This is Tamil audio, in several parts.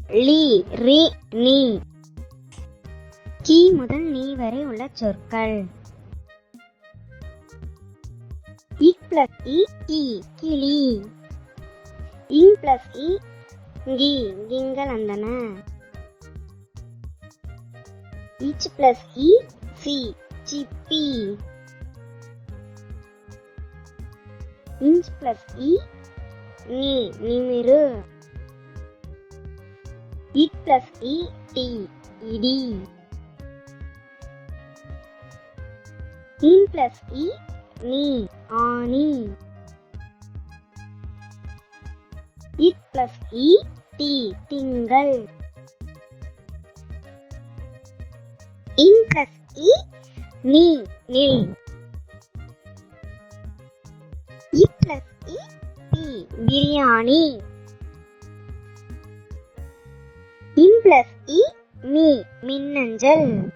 லி ரி நீ. கி முதல் நீ வரை உள்ள சொற்கள். இக் பிளஸ் இ கி கிளி. இங் பிளஸ் இ கி கிங்கள் அந்தன. இச் பிளஸ் இ சி சிப்பி. இன்ச் பிளஸ் இ நீ நிமிரு. இட் பிளஸ் இ டி இடி. இன் பிளஸ் இ நீ ஆணி. இட் பிளஸ் இ டி திங்கள். இன் பிளஸ் இ நீ நில். இ பிளஸ் இ பி பிரியாணி. இன் பிளஸ் இ மீ மின்னஞ்சல்.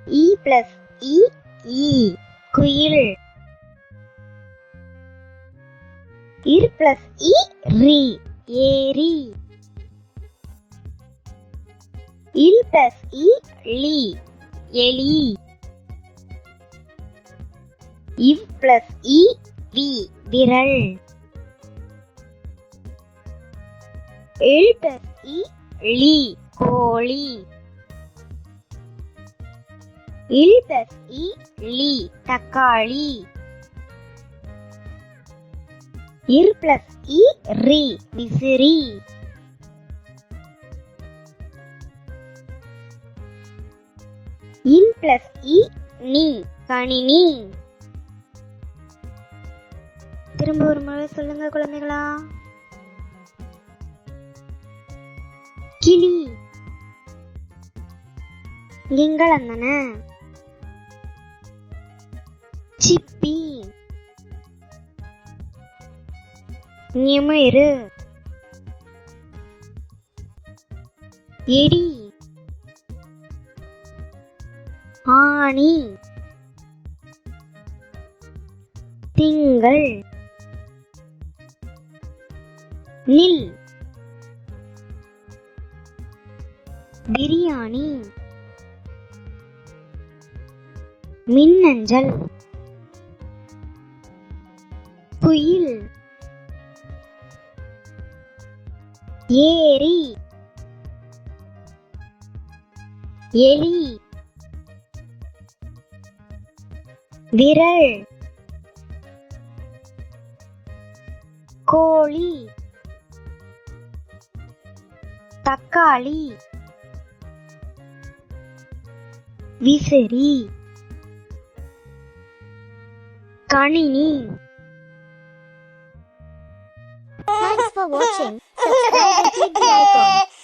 இ பிளஸ் இ ஈ குயில். இர் பிளஸ் இ ரி ஏரி. இல் பிளஸ் இ லி எலி. இவ் பிளஸ் இ வி விரல். எல் பிளஸ் இ லி கோழி. இல் பிளஸ் இ லி தக்காளி. இர் பிளஸ் இ ரி விசிறி. இன் பிளஸ் இ நீ கணினி. திரும்ப ஒரு முறை சொல்லுங்க குழந்தைகளா. கிளி கிங்கள் அந்தன. சிப்பி நிமிரு. எடி ஆணி. திங்கள். நில் பிரியாணி. மின்னஞ்சல். குயில். ஏரி. எலி. விரல். கோழி. தக்காளி. விசிறி. கணினி. Thanks for watching. Subscribe and click the icon.